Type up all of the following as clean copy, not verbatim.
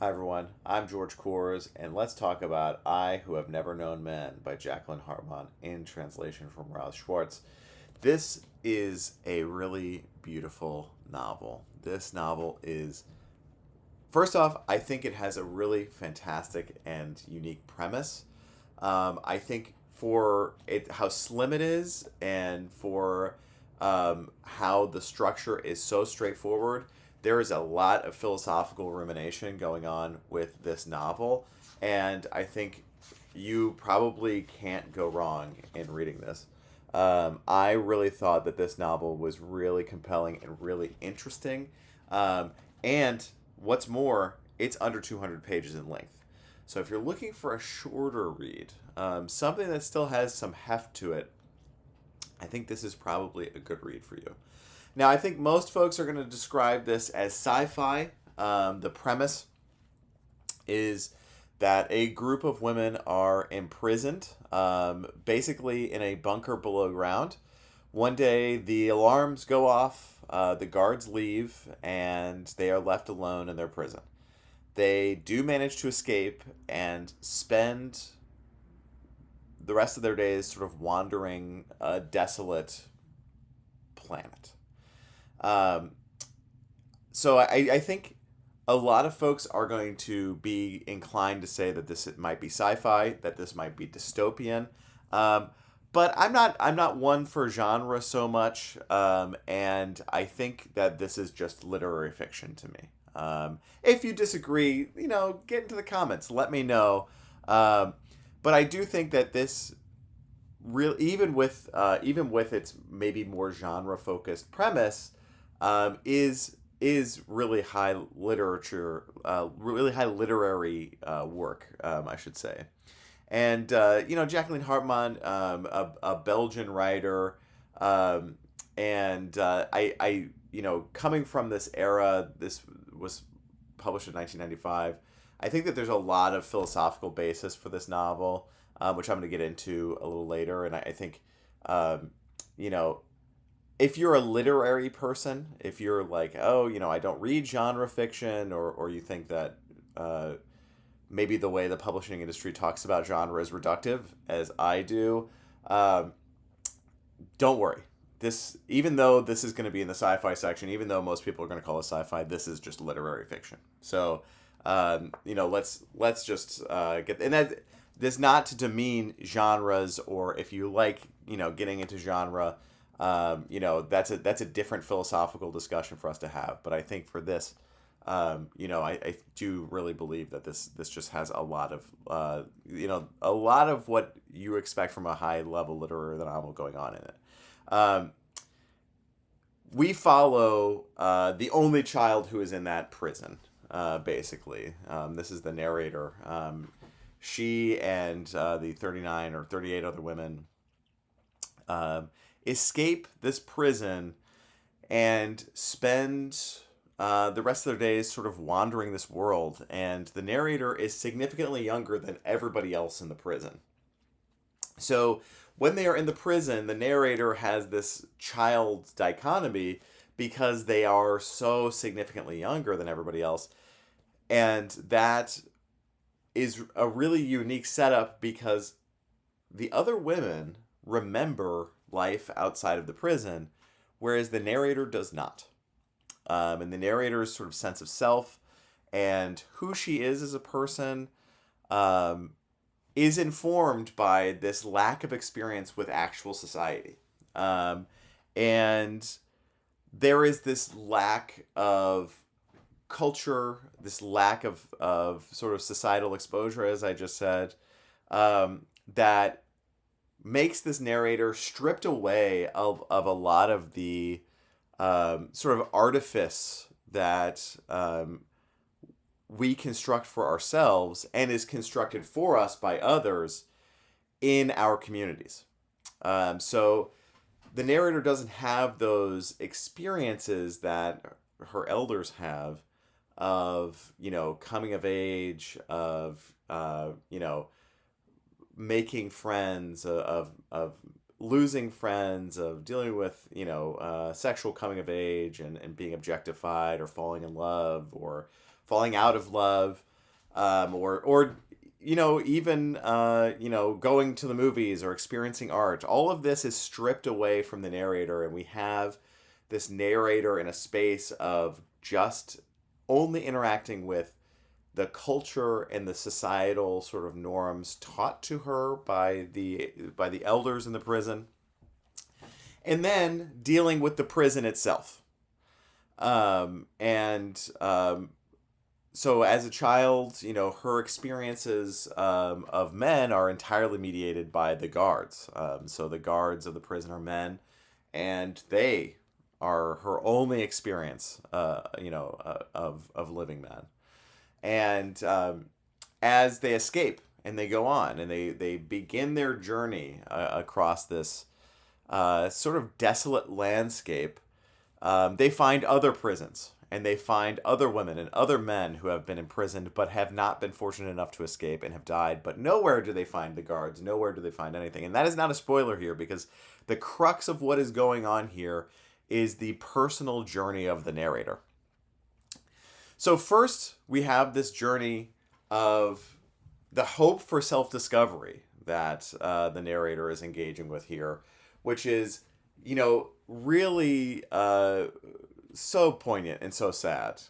Hi everyone, I'm George Kors, and let's talk about I Who Have Never Known Men by Jacqueline Harpman in translation from Ross Schwartz. This is a really beautiful novel. This novel is, first off, I think it has a really fantastic and unique premise. I think for it, how slim it is, and for how the structure is so straightforward, there is a lot of philosophical rumination going on with this novel, and I think you probably can't go wrong in reading this. I really thought that this novel was really compelling and really interesting. And what's more, it's under 200 pages in length. So if you're looking for a shorter read, something that still has some heft to it, I think this is probably a good read for you. Now, I think most folks are going to describe this as sci fi. The premise is that a group of women are imprisoned, basically in a bunker below ground. One day, the alarms go off, the guards leave, and they are left alone in their prison. They do manage to escape and spend the rest of their days sort of wandering a desolate planet. Um, so I think a lot of folks are going to be inclined to say that this might be sci-fi, that this might be dystopian. Um, but I'm not one for genre so much, and I think that this is just literary fiction to me. If you disagree, get into the comments. Let me know. But I do think that this real even with its maybe more genre focused premise, is really high literature, really high literary work, I should say. And Jacqueline Hartman, a Belgian writer, and coming from this era, this was published in 1995. I think that there's a lot of philosophical basis for this novel, which I'm going to get into a little later. And I think, um, you know, if you're a literary person, if you're like, oh, I don't read genre fiction, or you think that maybe the way the publishing industry talks about genre is reductive, as I do, um, don't worry. This, even though this is going to be in the sci-fi section, even though most people are going to call it sci-fi, this is just literary fiction. So, let's just get, and that this not to demean genres, or if you like, getting into genre, that's a different philosophical discussion for us to have. But I think for this, I do really believe that this just has a lot of a lot of what you expect from a high level literary novel going on in it. Um, we follow the only child who is in that prison. Basically, this is the narrator. She and the 39 or 38 other women escape this prison and spend the rest of their days sort of wandering this world. And the narrator is significantly younger than everybody else in the prison. So when they are in the prison, the narrator has this child dichotomy because they are so significantly younger than everybody else. And that is a really unique setup because the other women remember life outside of the prison, whereas the narrator does not. And the narrator's sort of sense of self and who she is as a person, um, is informed by this lack of experience with actual society. And there is this lack of culture, this lack of sort of societal exposure, as I just said, that makes this narrator stripped away of a lot of the sort of artifice that we construct for ourselves and is constructed for us by others in our communities. So the narrator doesn't have those experiences that her elders have of, coming of age, of, making friends, of losing friends, of dealing with, sexual coming of age and being objectified or falling in love or falling out of love. or even going to the movies or experiencing art. All of this is stripped away from the narrator, and we have this narrator in a space of just only interacting with the culture and the societal sort of norms taught to her by the elders in the prison, and then dealing with the prison itself. And So as a child, her experiences of men are entirely mediated by the guards. So the guards of the prison are men, and they are her only experience, of living men. And as they escape and they go on and they begin their journey across this sort of desolate landscape, they find other prisons and they find other women and other men who have been imprisoned but have not been fortunate enough to escape and have died. But nowhere do they find the guards. Nowhere do they find anything. And that is not a spoiler here, because the crux of what is going on here is the personal journey of the narrator. So first, we have this journey of the hope for self-discovery that the narrator is engaging with here, which is, really so poignant and so sad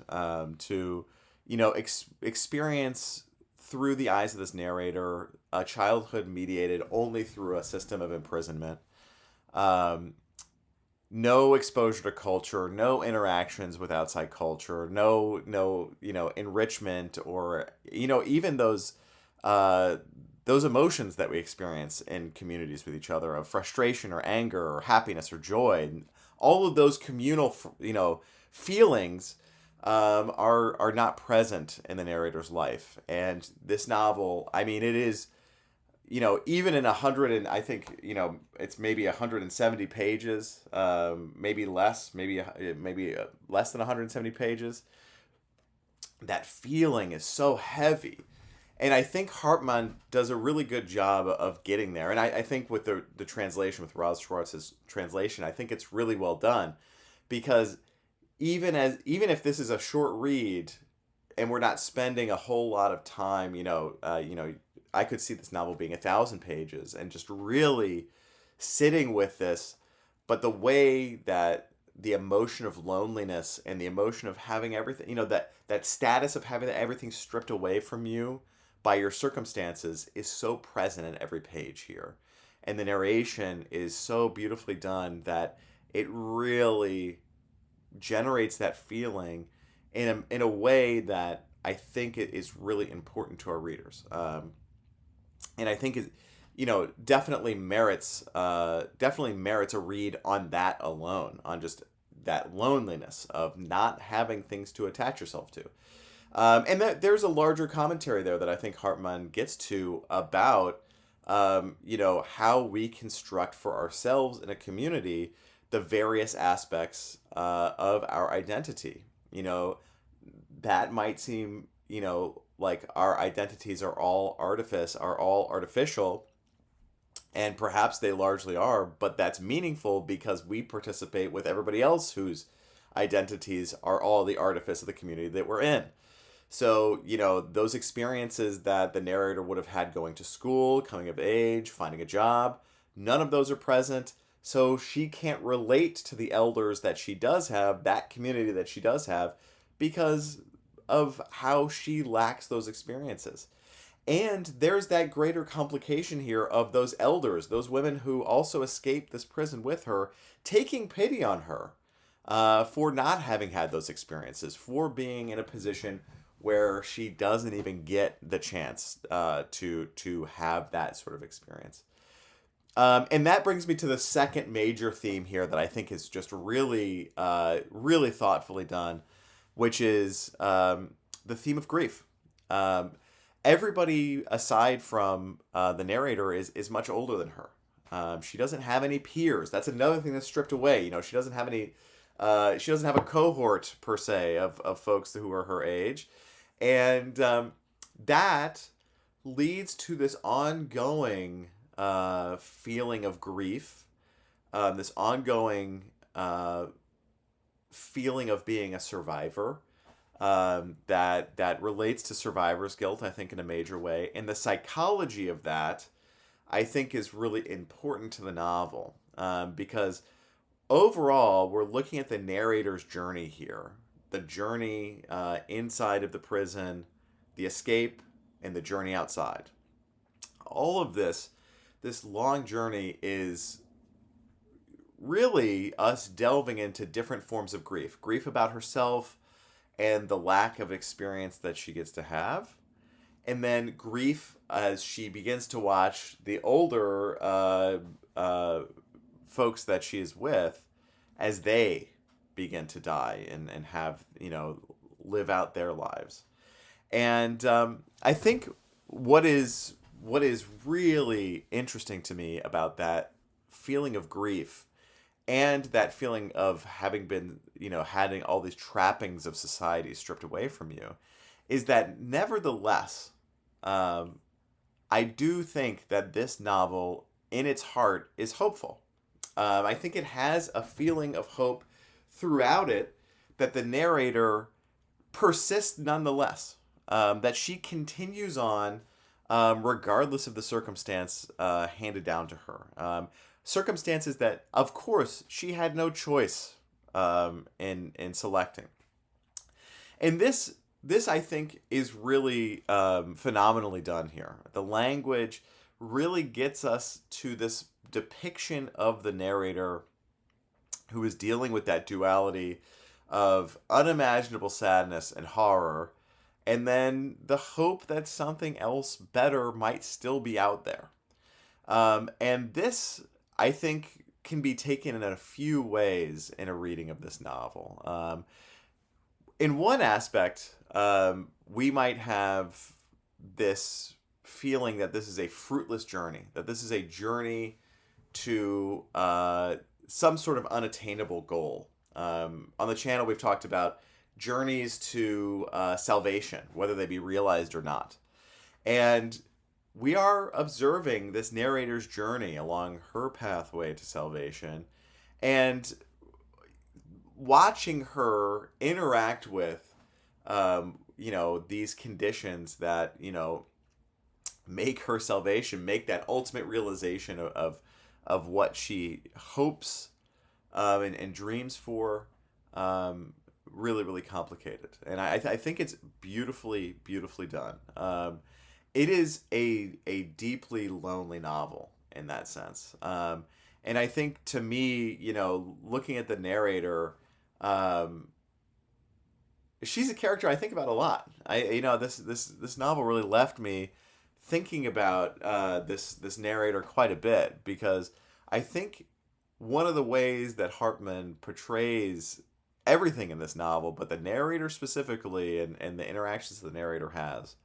to, experience through the eyes of this narrator a childhood mediated only through a system of imprisonment. No exposure to culture, no interactions with outside culture, no, enrichment or, even those emotions that we experience in communities with each other of frustration or anger or happiness or joy. And all of those communal, feelings are not present in the narrator's life. And this novel, I mean, it is, even in 100 and I think, it's maybe 170 pages, maybe less, maybe less than 170 pages. That feeling is so heavy. And I think Harpman does a really good job of getting there. And I think with the translation, with Roz Schwartz's translation, I think it's really well done, because even if this is a short read and we're not spending a whole lot of time, I could see this novel being 1,000 pages and just really sitting with this. But the way that the emotion of loneliness and the emotion of having everything, that status of having everything stripped away from you by your circumstances is so present in every page here. And the narration is so beautifully done that it really generates that feeling in a way that I think it is really important to our readers. And I think it, definitely merits a read on that alone, on just that loneliness of not having things to attach yourself to. And there's a larger commentary there that I think Hartman gets to about, how we construct for ourselves in a community the various aspects of our identity. That might seem, like our identities are all artificial, and perhaps they largely are, but that's meaningful because we participate with everybody else whose identities are all the artifice of the community that we're in. So, those experiences that the narrator would have had going to school, coming of age, finding a job, none of those are present. So she can't relate to the elders that she does have, that community that she does have, because of how she lacks those experiences. And there's that greater complication here of those elders, those women who also escaped this prison with her, taking pity on her for not having had those experiences, for being in a position where she doesn't even get the chance to have that sort of experience. And that brings me to the second major theme here that I think is just really, really thoughtfully done, which is the theme of grief. Everybody aside from the narrator is much older than her. She doesn't have any peers. That's another thing that's stripped away. She doesn't have any. She doesn't have a cohort per se of folks who are her age, and that leads to this ongoing feeling of grief, this ongoing feeling of being a survivor, that relates to survivor's guilt, I think, in a major way. And the psychology of that, I think, is really important to the novel, because overall, we're looking at the narrator's journey here. The journey inside of the prison, the escape, and the journey outside. All of this long journey is really us delving into different forms of grief. Grief about herself and the lack of experience that she gets to have. And then grief as she begins to watch the older folks that she is with as they begin to die and have, live out their lives. And I think what is really interesting to me about that feeling of grief and that feeling of having been, having all these trappings of society stripped away from you, is that nevertheless, I do think that this novel, in its heart, is hopeful. I think it has a feeling of hope throughout it, that the narrator persists nonetheless, that she continues on regardless of the circumstance handed down to her. Circumstances that, of course, she had no choice in selecting. And this I think is really phenomenally done here. The language really gets us to this depiction of the narrator who is dealing with that duality of unimaginable sadness and horror, and then the hope that something else better might still be out there. And this, I think, can be taken in a few ways in a reading of this novel. In one aspect, we might have this feeling that this is a fruitless journey, that this is a journey to some sort of unattainable goal. On the channel, we've talked about journeys to salvation, whether they be realized or not. And we are observing this narrator's journey along her pathway to salvation and watching her interact with, these conditions that, make her salvation, make that ultimate realization of what she hopes and dreams for, really, really complicated. And I think it's beautifully, beautifully done. It is a deeply lonely novel in that sense. And I think, to me, looking at the narrator, she's a character I think about a lot. This novel really left me thinking about this narrator quite a bit, because I think one of the ways that Harpman portrays everything in this novel, but the narrator specifically, and the interactions the narrator has,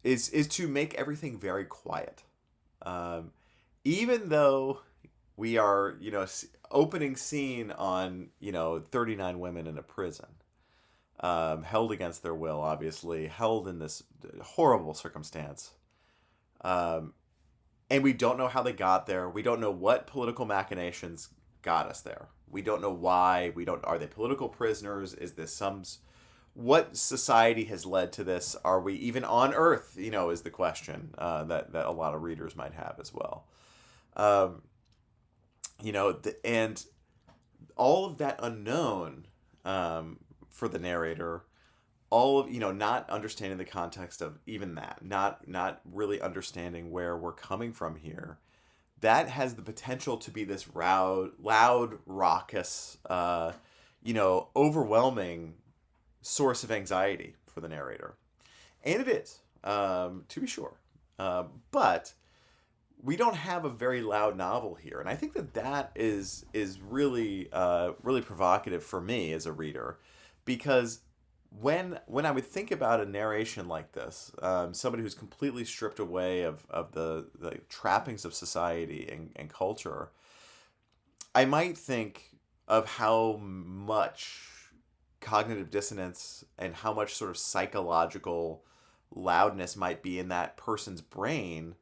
is to make everything very quiet. Even though we are, opening scene on, 39 women in a prison, held against their will, obviously, held in this horrible circumstance. And we don't know how they got there. We don't know what political machinations got us there. We don't know why. Are they political prisoners? Is this what society has led to this? Are we even on Earth? Is the question that a lot of readers might have as well. And all of that unknown for the narrator, all of, not understanding the context of even that, not really understanding where we're coming from here, that has the potential to be this loud, raucous, overwhelming source of anxiety for the narrator. And it is, to be sure. But we don't have a very loud novel here. And I think that is really, really provocative for me as a reader, because when I would think about a narration like this, somebody who's completely stripped away of the trappings of society and culture, I might think of how much cognitive dissonance and how much sort of psychological loudness might be in that person's brain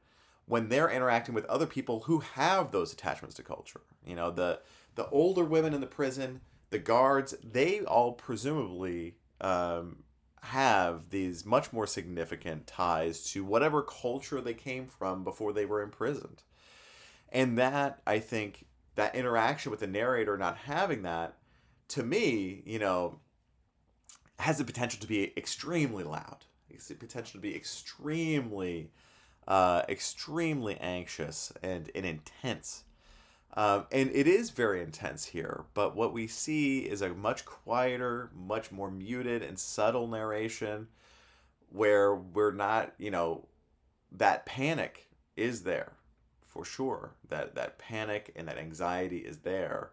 when they're interacting with other people who have those attachments to culture. The older women in the prison, the guards, they all presumably have these much more significant ties to whatever culture they came from before they were imprisoned. And that, I think, that interaction with the narrator not having that, to me, has the potential to be extremely loud. It's the potential to be extremely anxious and intense. And it is very intense here, but what we see is a much quieter, much more muted and subtle narration where we're not, that panic is there for sure. That panic and that anxiety is there,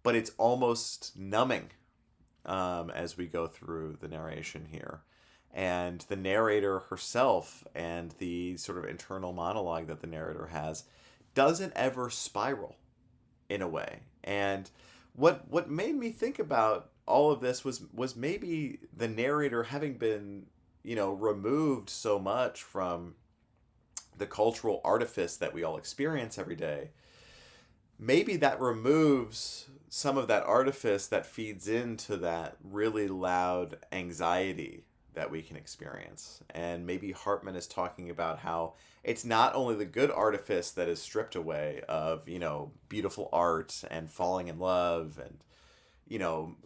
but it's almost numbing as we go through the narration here. And the narrator herself and the sort of internal monologue that the narrator has doesn't ever spiral in a way. And what made me think about all of this was maybe the narrator having been, removed so much from the cultural artifice that we all experience every day. Maybe that removes some of that artifice that feeds into that really loud anxiety that we can experience. And maybe Harpman is talking about how it's not only the good artifice that is stripped away of, beautiful art and falling in love and,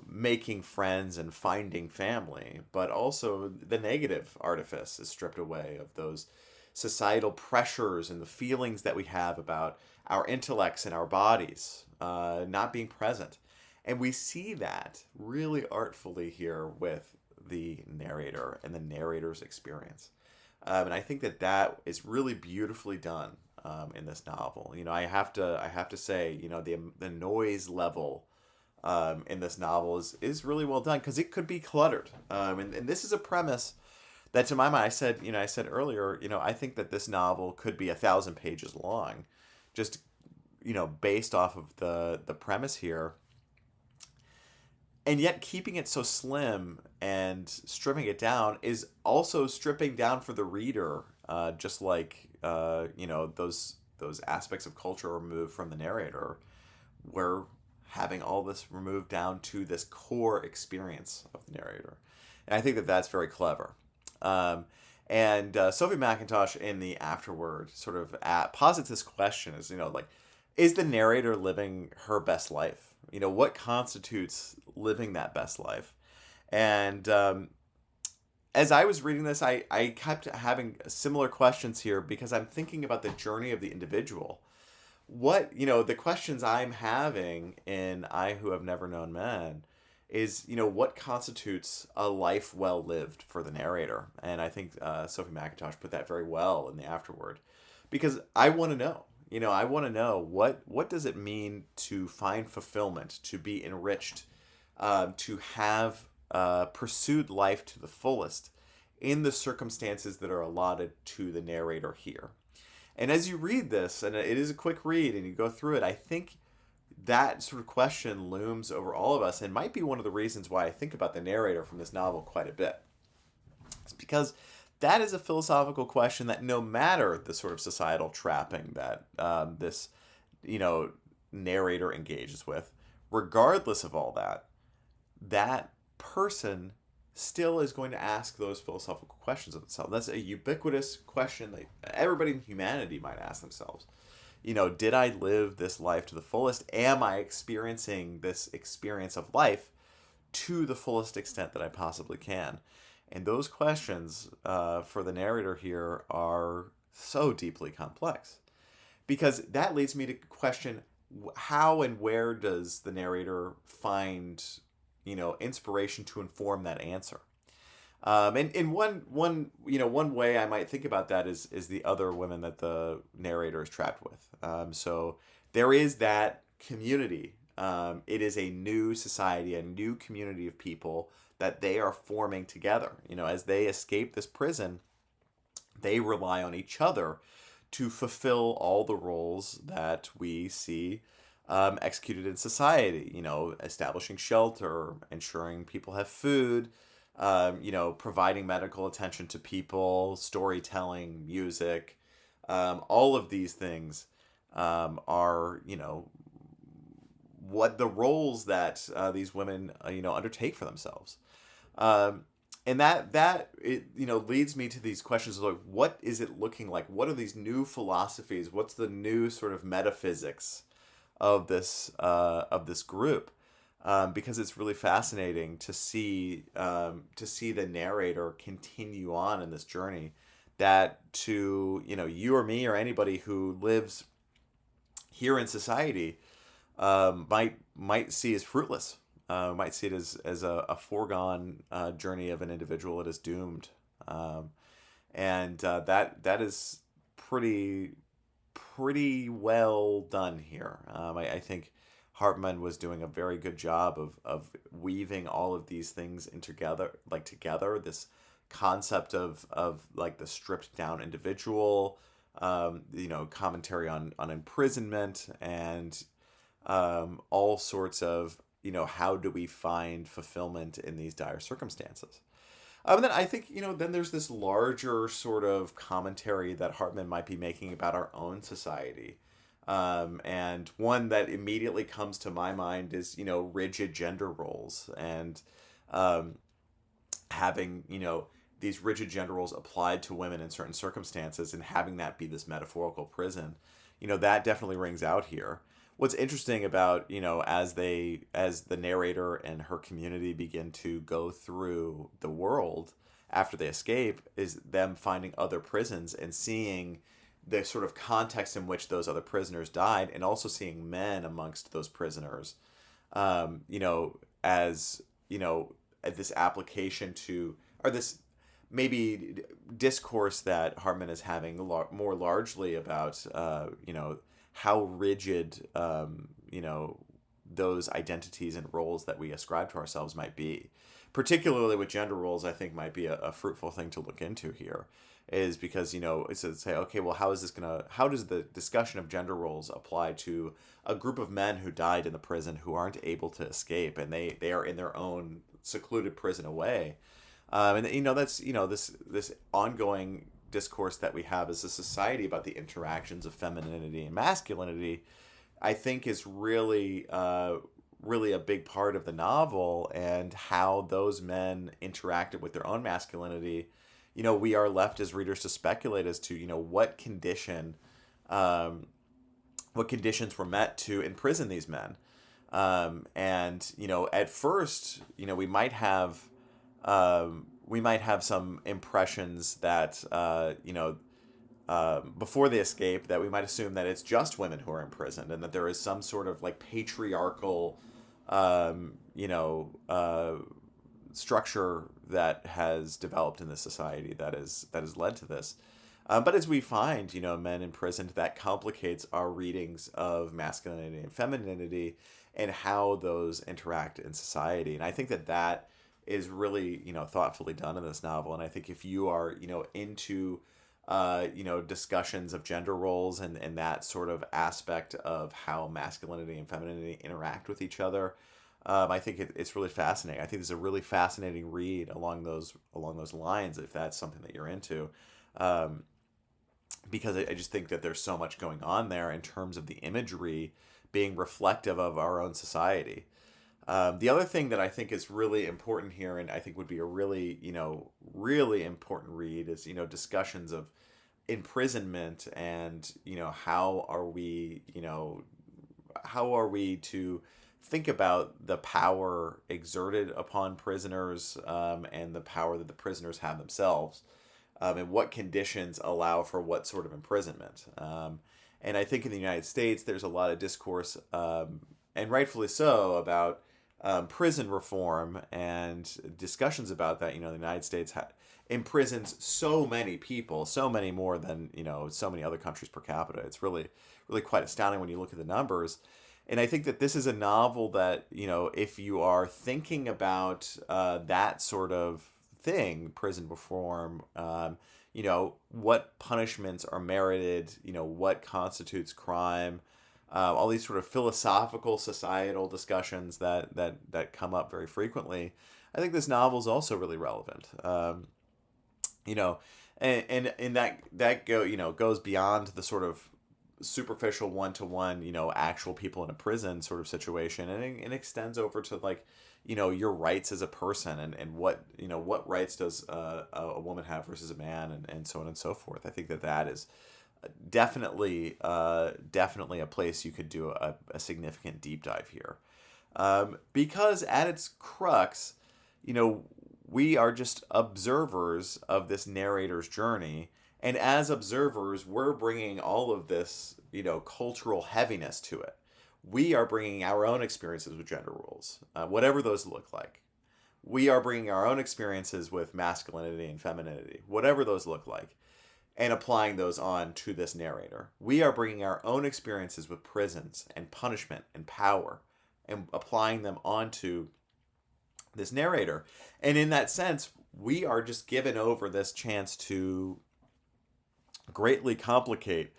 making friends and finding family, but also the negative artifice is stripped away of those societal pressures and the feelings that we have about our intellects and our bodies not being present. And we see that really artfully here with the narrator and the narrator's experience. And I think that is really beautifully done in this novel. I have to say, the noise level in this novel is really well done because it could be cluttered. And this is a premise that, to my mind, I said earlier, I think that this novel could be 1,000 pages long, just based off of the premise here. And yet keeping it so slim and stripping it down is also stripping down for the reader, just like those aspects of culture are removed from the narrator. We're having all this removed down to this core experience of the narrator. And I think that that's very clever. And Sophie McIntosh in the afterword sort of posits this question as, is the narrator living her best life? What constitutes living that best life? And as I was reading this, I kept having similar questions here because I'm thinking about the journey of the individual. The questions I'm having in I Who Have Never Known Men is, what constitutes a life well lived for the narrator? And I think Sophie McIntosh put that very well in the afterword, because I want to know. I want to know what does it mean to find fulfillment, to be enriched, to have pursued life to the fullest in the circumstances that are allotted to the narrator here. And as you read this, and it is a quick read and you go through it, I think that sort of question looms over all of us and might be one of the reasons why I think about the narrator from this novel quite a bit. It's because that is a philosophical question that no matter the sort of societal trapping that this, narrator engages with, regardless of all that, that person still is going to ask those philosophical questions of themselves. That's a ubiquitous question that everybody in humanity might ask themselves. Did I live this life to the fullest? Am I experiencing this experience of life to the fullest extent that I possibly can? And those questions for the narrator here are so deeply complex, because that leads me to question how and where does the narrator find, inspiration to inform that answer. And one way I might think about that is the other women that the narrator is trapped with. So there is that community. It is a new society, a new community of people that they are forming together. As they escape this prison, they rely on each other to fulfill all the roles that we see executed in society. Establishing shelter, ensuring people have food, providing medical attention to people, storytelling, music. All of these things are, what the roles that these women undertake for themselves. Um, and that it leads me to these questions of like, what is it looking like? What are these new philosophies? What's the new sort of metaphysics of this group? Because it's really fascinating to see the narrator continue on in this journey that to you or me or anybody who lives here in society might see as fruitless. Might see it as a foregone journey of an individual that is doomed, and that is pretty well done here. I think Harpman was doing a very good job of weaving all of these things in together. This concept of like the stripped down individual, commentary on imprisonment and all sorts of how do we find fulfillment in these dire circumstances. And then I think, then there's this larger sort of commentary that Hartman might be making about our own society. And one that immediately comes to my mind is, rigid gender roles and having, these rigid gender roles applied to women in certain circumstances and having that be this metaphorical prison. That definitely rings out here. What's interesting about, as the narrator and her community begin to go through the world after they escape, is them finding other prisons and seeing the sort of context in which those other prisoners died, and also seeing men amongst those prisoners, as at this application to, or this maybe discourse that Hartman is having more largely about, how rigid, those identities and roles that we ascribe to ourselves might be. Particularly with gender roles, I think might be a fruitful thing to look into here, is because, it's to say, okay, well, how does the discussion of gender roles apply to a group of men who died in the prison who aren't able to escape, and they are in their own secluded prison away. And that's this ongoing discourse that we have as a society about the interactions of femininity and masculinity, I think is really really a big part of the novel, and how those men interacted with their own masculinity. We are left as readers to speculate as to what conditions were met to imprison these men. And at first, we might have some impressions that before they escape, that we might assume that it's just women who are imprisoned, and that there is some sort of like patriarchal structure that has developed in this society that has led to this. But as we find, men imprisoned, that complicates our readings of masculinity and femininity and how those interact in society. And I think that is really, thoughtfully done in this novel. And I think if you are, into, discussions of gender roles and that sort of aspect of how masculinity and femininity interact with each other, I think it's really fascinating. I think it's a really fascinating read along those lines, if that's something that you're into. Because I just think that there's so much going on there in terms of the imagery being reflective of our own society. The other thing that I think is really important here, and I think would be a really, really important read, is, discussions of imprisonment and, how are we to think about the power exerted upon prisoners, and the power that the prisoners have themselves, and what conditions allow for what sort of imprisonment. And I think in the United States, there's a lot of discourse, and rightfully so, about prison reform and discussions about that. The United States imprisons so many people, so many more than so many other countries per capita. It's really, really quite astounding when you look at the numbers. And I think that this is a novel that, if you are thinking about that sort of thing, prison reform, what punishments are merited, what constitutes crime, all these sort of philosophical, societal discussions that come up very frequently, I think this novel is also really relevant. And that goes beyond the sort of superficial one-to-one, actual people in a prison sort of situation, and it extends over to like, your rights as a person, and what, what rights does a woman have versus a man, and so on and so forth. I think that is definitely a place you could do a significant deep dive here. Because at its crux, we are just observers of this narrator's journey. And as observers, we're bringing all of this, cultural heaviness to it. We are bringing our own experiences with gender roles, whatever those look like. We are bringing our own experiences with masculinity and femininity, whatever those look like, and applying those on to this narrator. We are bringing our own experiences with prisons and punishment and power and applying them onto this narrator. And in that sense, we are just given over this chance to greatly complicate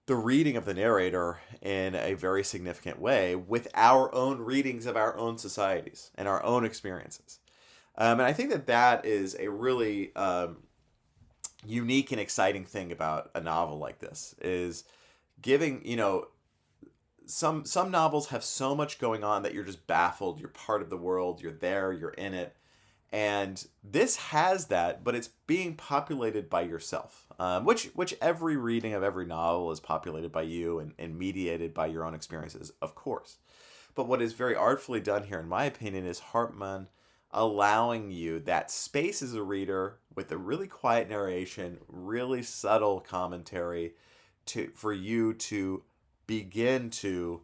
the reading of the narrator in a very significant way with our own readings of our own societies and our own experiences. And I think that is a really unique and exciting thing about a novel like this, is giving, some novels have so much going on that you're just baffled. You're part of the world. You're there. You're in it. And this has that, but it's being populated by yourself, which every reading of every novel is populated by you and mediated by your own experiences, of course. But what is very artfully done here, in my opinion, is Harpman allowing you that space as a reader with a really quiet narration, really subtle commentary, for you to begin to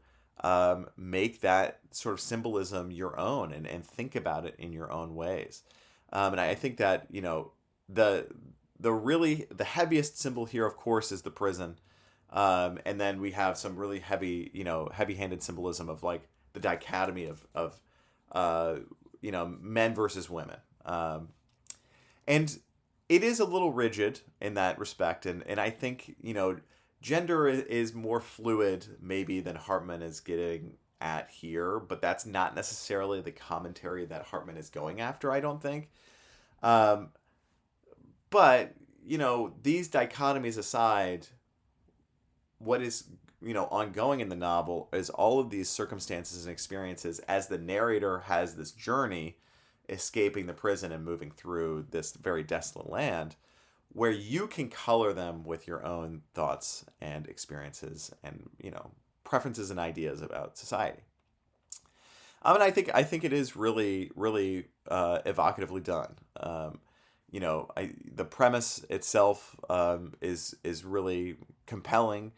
make that sort of symbolism your own, and think about it in your own ways. And I think that, the heaviest symbol here, of course, is the prison. And then we have some really heavy-handed symbolism of like the dichotomy of men versus women. And it is a little rigid in that respect. And I think, gender is more fluid maybe than Harpman is getting at here, but that's not necessarily the commentary that Harpman is going after, I don't think. But, these dichotomies aside, what is, ongoing in the novel is all of these circumstances and experiences as the narrator has this journey escaping the prison and moving through this very desolate land, where you can color them with your own thoughts and experiences and, preferences and ideas about society. And I think it is really, really evocatively done. The premise itself is really compelling,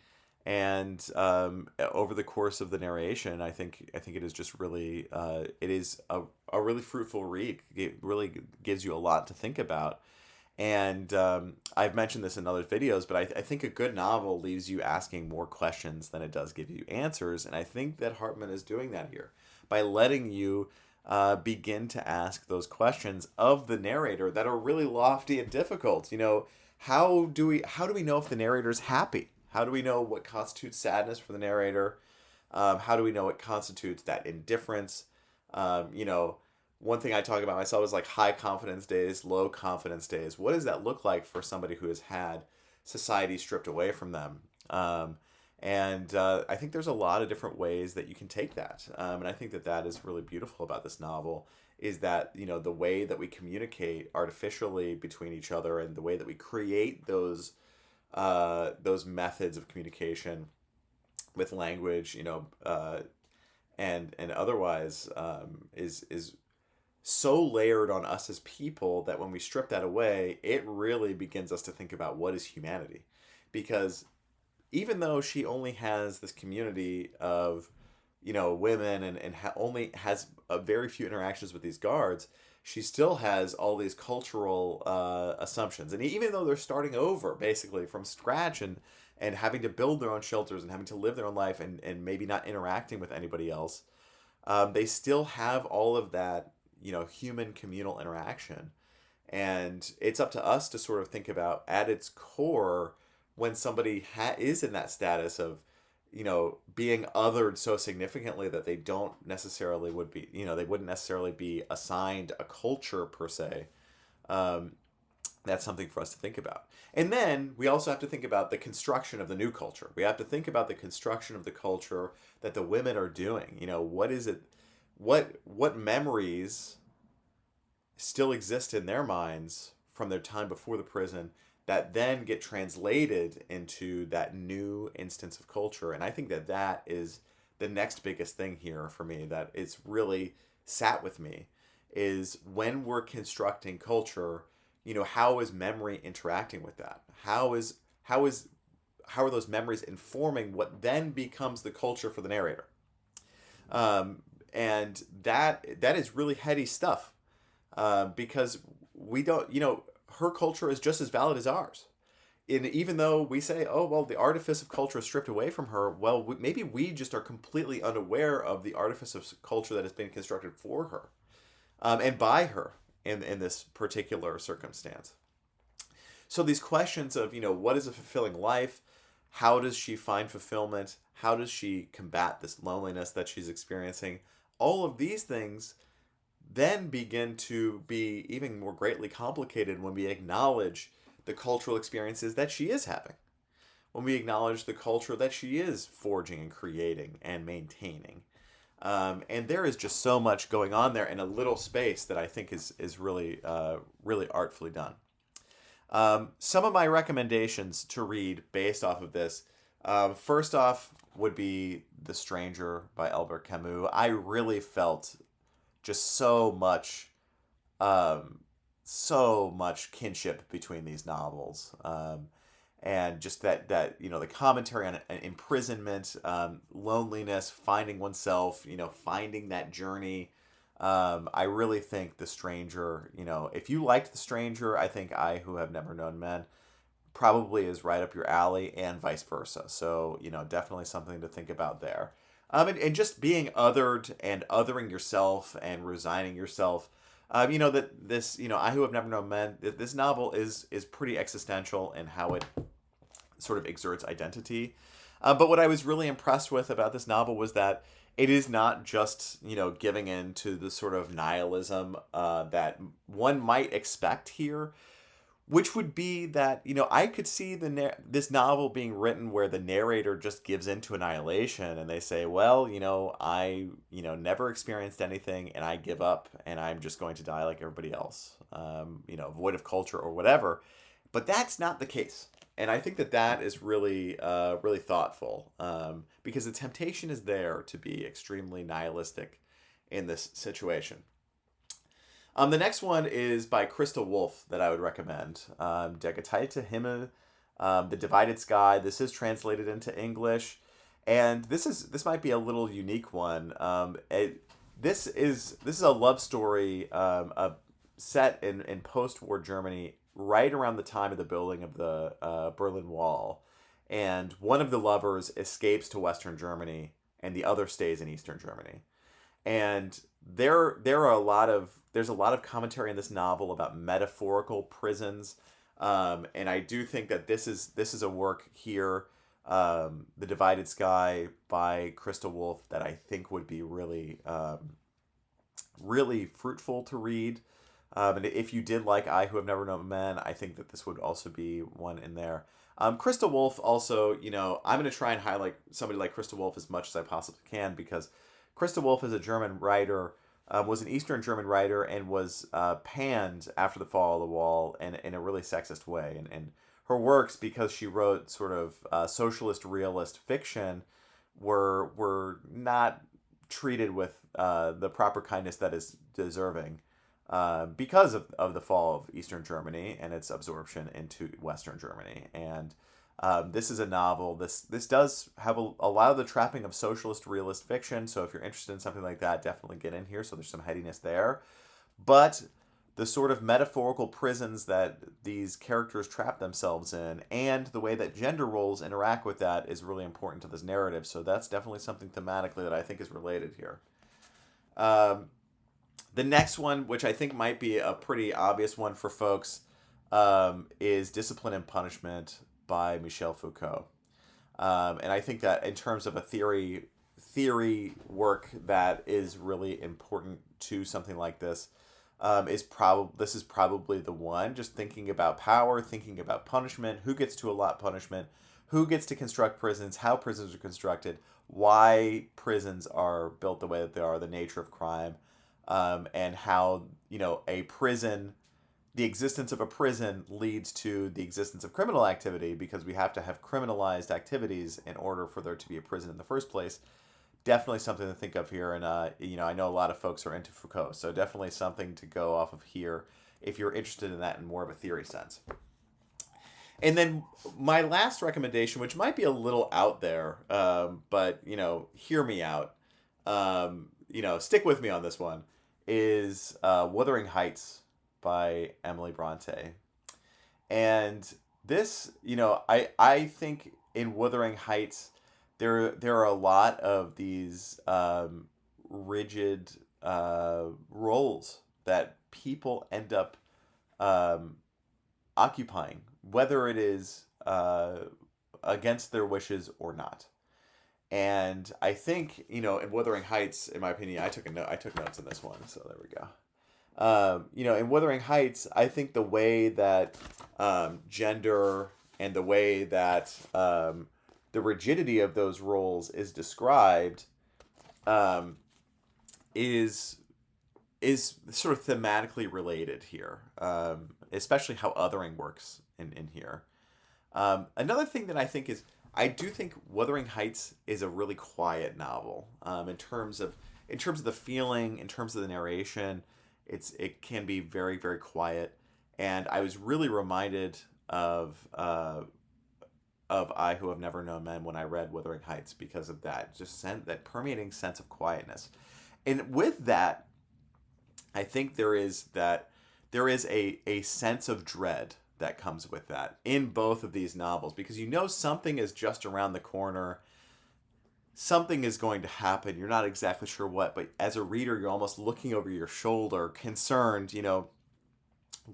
and over the course of the narration, I think it is just really it is a really fruitful read. It really gives you a lot to think about. And I've mentioned this in other videos, but I think a good novel leaves you asking more questions than it does give you answers. And I think that Harpman is doing that here by letting you begin to ask those questions of the narrator that are really lofty and difficult. How do we know if the narrator's happy? How do we know what constitutes sadness for the narrator? How do we know what constitutes that indifference? One thing I talk about myself is like high confidence days, low confidence days. What does that look like for somebody who has had society stripped away from them? And I think there's a lot of different ways that you can take that. And I think that is really beautiful about this novel, is that, the way that we communicate artificially between each other and the way that we create those methods of communication with language, and otherwise, is so layered on us as people that when we strip that away, it really begins us to think about what is humanity. Because even though she only has this community of, women and only has a very few interactions with these guards, she still has all these cultural assumptions. And even though they're starting over basically from scratch and having to build their own shelters and having to live their own life and maybe not interacting with anybody else, they still have all of that, human communal interaction. And it's up to us to sort of think about, at its core, when somebody is in that status of, being othered so significantly that they don't necessarily would be, they wouldn't necessarily be assigned a culture per se. That's something for us to think about. And then we also have to think about the construction of the new culture. We have to think about the construction of the culture that the women are doing. What is it? What memories still exist in their minds from their time before the prison that then get translated into that new instance of culture. And I think that is the next biggest thing here for me, that it's really sat with me, is when we're constructing culture, how is memory interacting with that? How are those memories informing what then becomes the culture for the narrator? And that is really heady stuff, because we don't, her culture is just as valid as ours. And even though we say, oh, well, the artifice of culture is stripped away from her, well, maybe we just are completely unaware of the artifice of culture that has been constructed for her, and by her in this particular circumstance. So these questions of, what is a fulfilling life? How does she find fulfillment? How does she combat this loneliness that she's experiencing? All of these things then begin to be even more greatly complicated when we acknowledge the cultural experiences that she is having, when we acknowledge the culture that she is forging and creating and maintaining. And there is just so much going on there in a little space that I think is really, really artfully done. Some of my recommendations to read based off of this, first off, would be The Stranger by Albert Camus. I really felt just so much kinship between these novels, and just that the commentary on imprisonment, loneliness, finding oneself, finding that journey. I really think The Stranger, if you liked The Stranger, I think I Who Have Never Known Men probably is right up your alley, and vice versa. So, definitely something to think about there. And just being othered and othering yourself and resigning yourself. That this, I Who Have Never Known Men, this novel is pretty existential in how it sort of exerts identity. But what I was really impressed with about this novel was that it is not just, giving in to the sort of nihilism that one might expect here, which would be that, I could see this novel being written where the narrator just gives into annihilation and they say, well, I, never experienced anything and I give up and I'm just going to die like everybody else, void of culture or whatever. But that's not the case. And I think that is really, really thoughtful, because the temptation is there to be extremely nihilistic in this situation. The next one is by Christa Wolf that I would recommend. Der Geteilte Himmel, The Divided Sky. This is translated into English, and this might be a little unique one. This is a love story set in post-war Germany, right around the time of the building of the Berlin Wall, and one of the lovers escapes to Western Germany, and the other stays in Eastern Germany, and there's a lot of commentary in this novel about metaphorical prisons, and I do think that this is a work here, The Divided Sky by Christa Wolf, that I think would be really, really fruitful to read. And if you did like I Who Have Never Known Men, I think that this would also be one in there. Christa Wolf also, I'm going to try and highlight somebody like Christa Wolf as much as I possibly can, because Christa Wolf is a German writer, was an Eastern German writer, and was panned after the fall of the wall in a really sexist way. And her works, because she wrote sort of socialist realist fiction, were not treated with the proper kindness that is deserving, because of the fall of Eastern Germany and its absorption into Western Germany. And this is a novel. This does have a lot of the trapping of socialist realist fiction. So if you're interested in something like that, definitely get in here. So there's some headiness there. But the sort of metaphorical prisons that these characters trap themselves in, and the way that gender roles interact with that, is really important to this narrative. So that's definitely something thematically that I think is related here. The next one, which I think might be a pretty obvious one for folks, is Discipline and Punishment by Michel Foucault. And I think that in terms of a theory work that is really important to something like this, this is probably the one. Just thinking about power, thinking about punishment, who gets to allot punishment, who gets to construct prisons, how prisons are constructed, why prisons are built the way that they are, the nature of crime, and how the existence of a prison leads to the existence of criminal activity, because we have to have criminalized activities in order for there to be a prison in the first place. Definitely something to think of here. And, I know a lot of folks are into Foucault, so definitely something to go off of here if you're interested in that in more of a theory sense. And then my last recommendation, which might be a little out there, but, hear me out. Stick with me on this one, is Wuthering Heights by Emily Brontë. And this, I think in Wuthering Heights, there are a lot of these rigid roles that people end up occupying, whether it is against their wishes or not. And I think, in Wuthering Heights, in my opinion, I took notes on this one, so there we go. In Wuthering Heights, I think the way that gender and the way that the rigidity of those roles is described is sort of thematically related here, especially how othering works in here. Another thing that I think is, I do think Wuthering Heights is a really quiet novel in terms of the feeling, in terms of the narration. It can be very, very quiet, and I was really reminded of I Who Have Never Known Men when I read Wuthering Heights, because of that that permeating sense of quietness. And with that, I think there is a sense of dread that comes with that in both of these novels, because something is just around the corner. Something is going to happen. You're not exactly sure what, but as a reader, you're almost looking over your shoulder, concerned,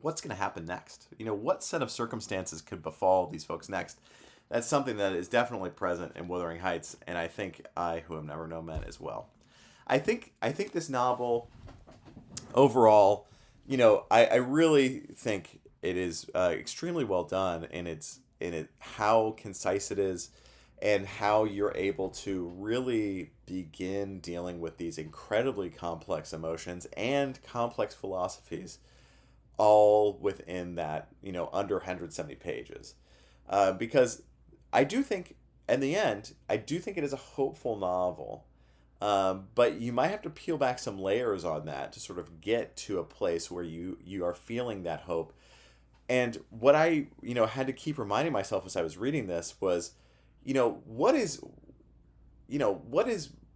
what's going to happen next? What set of circumstances could befall these folks next? That's something that is definitely present in Wuthering Heights, and I think I Who Have Never Known Men as well. I think this novel, overall, I really think it is extremely well done in how concise it is, and how you're able to really begin dealing with these incredibly complex emotions and complex philosophies, all within that, under 170 pages. Because I do think, in the end, it is a hopeful novel. But you might have to peel back some layers on that to sort of get to a place where you are feeling that hope. And what I, had to keep reminding myself as I was reading this was, what is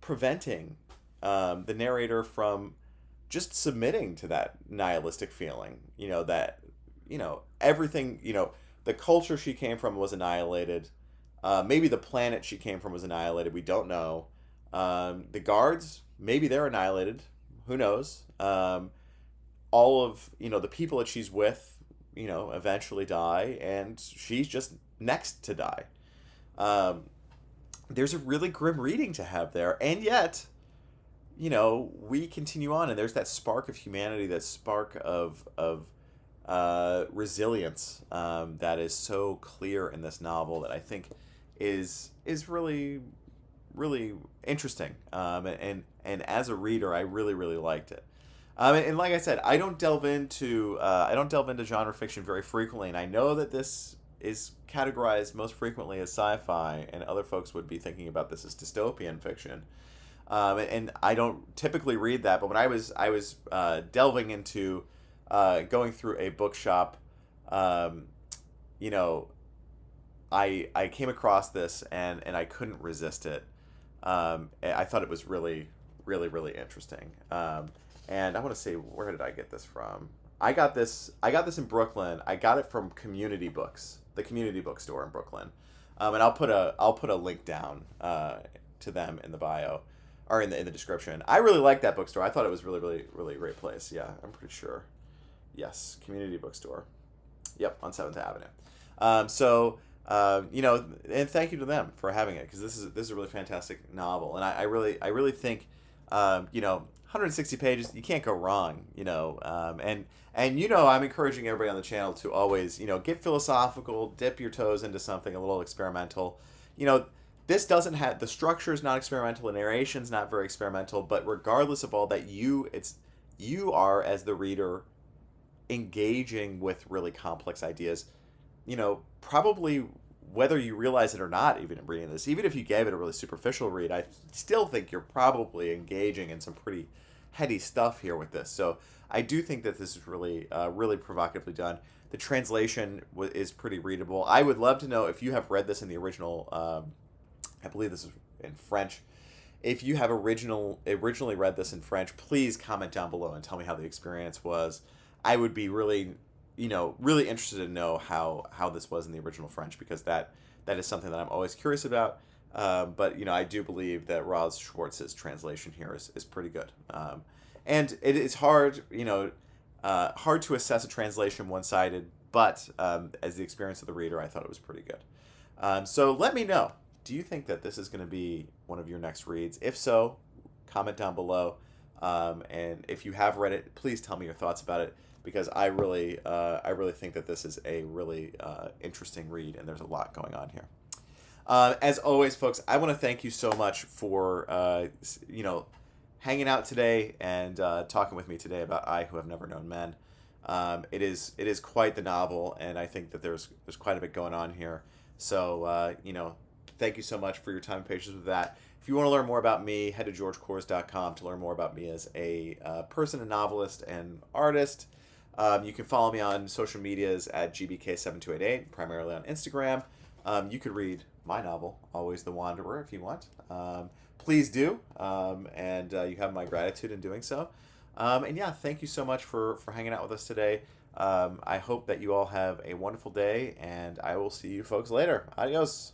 preventing the narrator from just submitting to that nihilistic feeling, that, everything, the culture she came from was annihilated. Maybe the planet she came from was annihilated. We don't know. The guards, maybe they're annihilated. Who knows? All of, the people that she's with, eventually die, and she's just next to die. There's a really grim reading to have there, and yet, we continue on, and there's that spark of humanity, that spark of resilience that is so clear in this novel, that I think is really, really interesting. And as a reader, I really, really liked it. And like I said, I don't delve into genre fiction very frequently, and I know that this is categorized most frequently as sci-fi, and other folks would be thinking about this as dystopian fiction. And I don't typically read that, but when I was delving into going through a bookshop, I came across this, and I couldn't resist it. I thought it was really, really, really interesting. And I want to say, where did I get this from? I got this in Brooklyn. I got it from Community Books, the community bookstore in Brooklyn. And I'll put a link down to them in the bio, or in the description. I really liked that bookstore. I thought it was really, really, really great place. Yeah, I'm pretty sure. Yes, Community Bookstore. Yep, on 7th Avenue. And thank you to them for having it, because this is a really fantastic novel, and I really think, 160 pages, you can't go wrong, and I'm encouraging everybody on the channel to always, get philosophical, dip your toes into something a little experimental. This doesn't have, the structure is not experimental, the narration's not very experimental, but regardless of all that, you are, as the reader, engaging with really complex ideas, probably whether you realize it or not, even in reading this, even if you gave it a really superficial read, I still think you're probably engaging in some pretty heady stuff here with this. So I do think that this is really, really provocatively done. The translation is pretty readable. I would love to know if you have read this in the original. I believe this is in French. If you have originally read this in French, please comment down below and tell me how the experience was. I would be really, really interested to know how this was in the original French, because that is something that I'm always curious about. But I do believe that Roz Schwartz's translation here is pretty good. And it is hard, hard to assess a translation one-sided, but as the experience of the reader, I thought it was pretty good. So let me know. Do you think that this is going to be one of your next reads? If so, comment down below. And if you have read it, please tell me your thoughts about it, because I really think that this is a really interesting read, and there's a lot going on here. As always, folks, I want to thank you so much for hanging out today and talking with me today about I Who Have Never Known Men. It is quite the novel, and I think that there's quite a bit going on here. So thank you so much for your time and patience with that. If you want to learn more about me, head to georgekors.com to learn more about me as a person, a novelist, and artist. You can follow me on social medias at gbk7288, primarily on Instagram. You could read my novel, Always the Wanderer, if you want. Please do, and you have my gratitude in doing so. And yeah, thank you so much for hanging out with us today. I hope that you all have a wonderful day, and I will see you folks later. Adios.